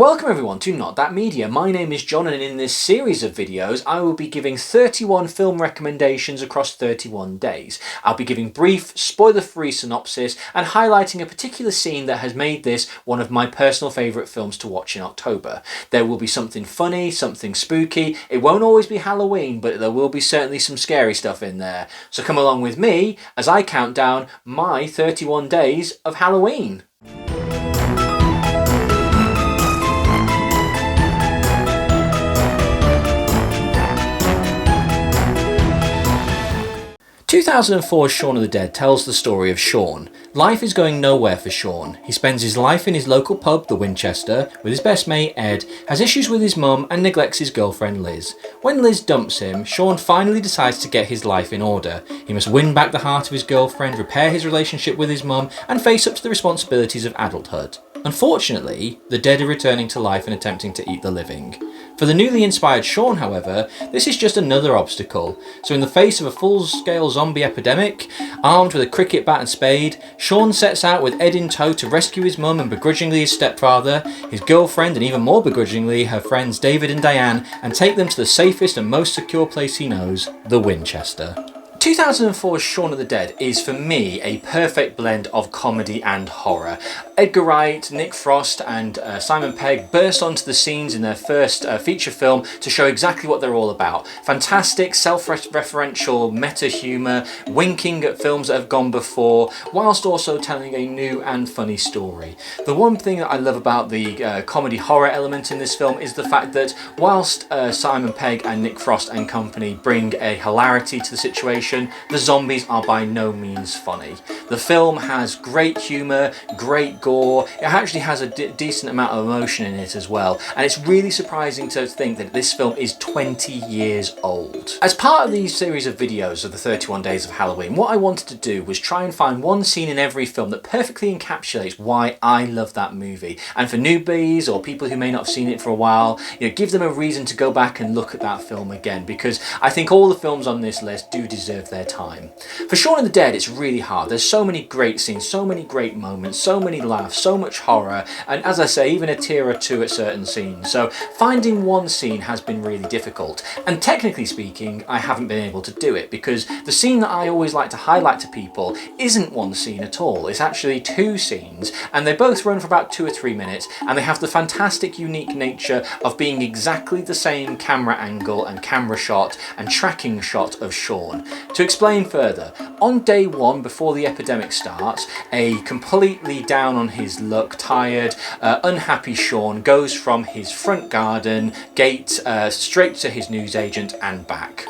Welcome everyone to Not That Media. My name is John, and in this series of videos I will be giving 31 film recommendations across 31 days. I'll be giving brief, spoiler-free synopsis and highlighting a particular scene that has made this one of my personal favourite films to watch in October. There will be something funny, something spooky. It won't always be Halloween, but there will be certainly some scary stuff in there. So come along with me as I count down my 31 days of Halloween. 2004's Shaun of the Dead tells the story of Shaun. Life is going nowhere for Shaun. He spends his life in his local pub, the Winchester, with his best mate Ed, has issues with his mum and neglects his girlfriend Liz. When Liz dumps him, Shaun finally decides to get his life in order. He must win back the heart of his girlfriend, repair his relationship with his mum, and face up to the responsibilities of adulthood. Unfortunately, the dead are returning to life and attempting to eat the living. For the newly inspired Shaun, however, this is just another obstacle. So in the face of a full-scale zombie epidemic, armed with a cricket bat and spade, Shaun sets out with Ed in tow to rescue his mum and begrudgingly his stepfather, his girlfriend and even more begrudgingly her friends David and Diane, and take them to the safest and most secure place he knows, the Winchester. 2004's Shaun of the Dead is for me a perfect blend of comedy and horror. Edgar Wright, Nick Frost and Simon Pegg burst onto the scenes in their first feature film to show exactly what they're all about. Fantastic, self-referential meta humour, winking at films that have gone before, whilst also telling a new and funny story. The one thing that I love about the comedy horror element in this film is the fact that whilst Simon Pegg and Nick Frost and company bring a hilarity to the situation, the zombies are by no means funny. The film has great humour, great gore, it actually has a decent amount of emotion in it as well, and it's really surprising to think that this film is 20 years old. As part of these series of videos of the 31 Days of Halloween, what I wanted to do was try and find one scene in every film that perfectly encapsulates why I love that movie, and for newbies or people who may not have seen it for a while, give them a reason to go back and look at that film again, because I think all the films on this list do deserve their time. For Shaun of the Dead, it's really hard. There's so many great scenes, so many great moments, so many laughs, so much horror, and as I say, even a tear or two at certain scenes. So finding one scene has been really difficult, and technically speaking, I haven't been able to do it, because the scene that I always like to highlight to people isn't one scene at all. It's actually two scenes, and they both run for about 2 or 3 minutes, and they have the fantastic, unique nature of being exactly the same camera angle and camera shot and tracking shot of Shaun. To explain further, on day one before the epidemic starts, a completely down on his luck, tired, unhappy Shaun goes from his front garden gate straight to his newsagent and back.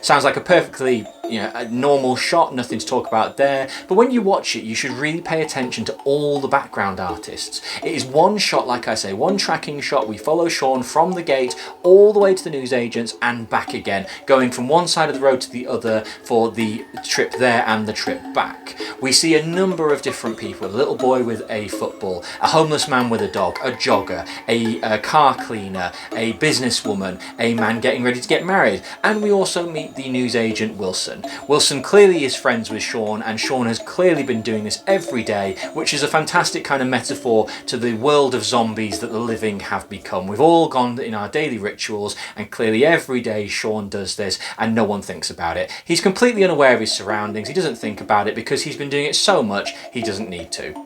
Sounds like a perfectly a normal shot, nothing to talk about there, but when you watch it you should really pay attention to all the background artists. It is one shot, like I say, one tracking shot. We follow Shaun from the gate all the way to the newsagents and back again, going from one side of the road to the other for the trip there and the trip back. We see a number of different people: a little boy with a football, a homeless man with a dog, a jogger, a car cleaner, a businesswoman, a man getting ready to get married, and we also meet the newsagent Wilson. Wilson clearly is friends with Shaun, and Shaun has clearly been doing this every day, which is a fantastic kind of metaphor to the world of zombies that the living have become. We've all gone in our daily rituals, and clearly every day Shaun does this and no one thinks about it. He's completely unaware of his surroundings. He doesn't think about it because he's been doing it so much he doesn't need to.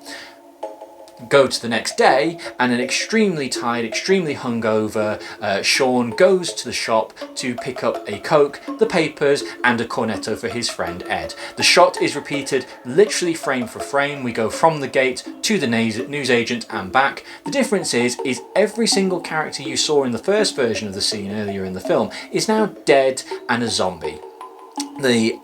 Go to the next day, and an extremely tired, extremely hungover Shaun goes to the shop to pick up a Coke, the papers and a cornetto for his friend Ed. The shot is repeated literally frame for frame. We go from the gate to the newsagent and back. The difference is every single character you saw in the first version of the scene earlier in the film is now dead and a zombie. The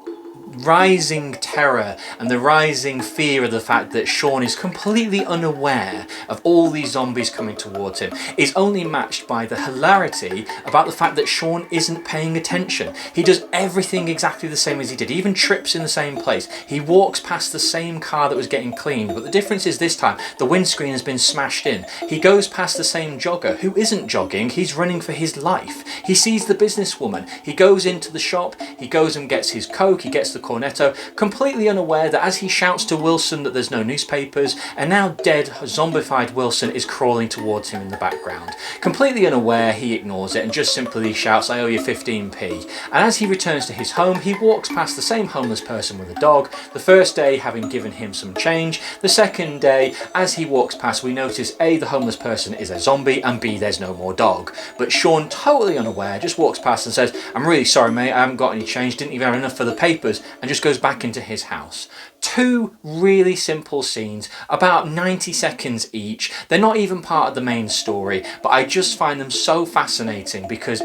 rising terror and the rising fear of the fact that Shaun is completely unaware of all these zombies coming towards him is only matched by the hilarity about the fact that Shaun isn't paying attention. He does everything exactly the same as he did. He even trips in the same place. He walks past the same car that was getting cleaned, but the difference is this time the windscreen has been smashed in. He goes past the same jogger who isn't jogging, he's running for his life. He sees the businesswoman. He goes into the shop, he goes and gets his Coke, he gets the the cornetto, completely unaware that as he shouts to Wilson that there's no newspapers, a now dead, zombified Wilson is crawling towards him in the background. Completely unaware, he ignores it and just simply shouts, "I owe you 15p." And as he returns to his home, he walks past the same homeless person with a dog, the first day having given him some change. The second day, as he walks past, we notice A, the homeless person is a zombie, and B, there's no more dog. But Shaun, totally unaware, just walks past and says, "I'm really sorry mate, I haven't got any change, didn't even have enough for the papers," and just goes back into his house. Two really simple scenes, about 90 seconds each. They're not even part of the main story, but I just find them so fascinating because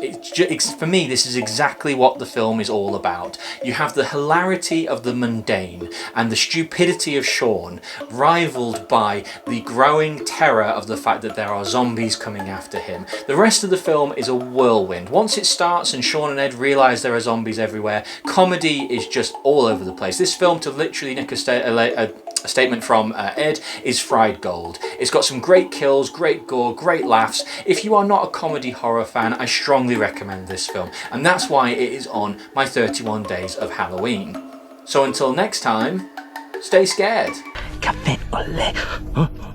for me, this is exactly what the film is all about. You have the hilarity of the mundane and the stupidity of Shaun, rivaled by the growing terror of the fact that there are zombies coming after him. The rest of the film is a whirlwind. Once it starts and Shaun and Ed realise there are zombies everywhere, comedy is just all over the place. This film, to literally nick a statement from Ed, is fried gold. It's got some great kills, great gore, great laughs. If you are not a comedy horror fan, I strongly recommend this film, and that's why it is on my 31 days of Halloween. So until next time, stay scared. Caffè, olè.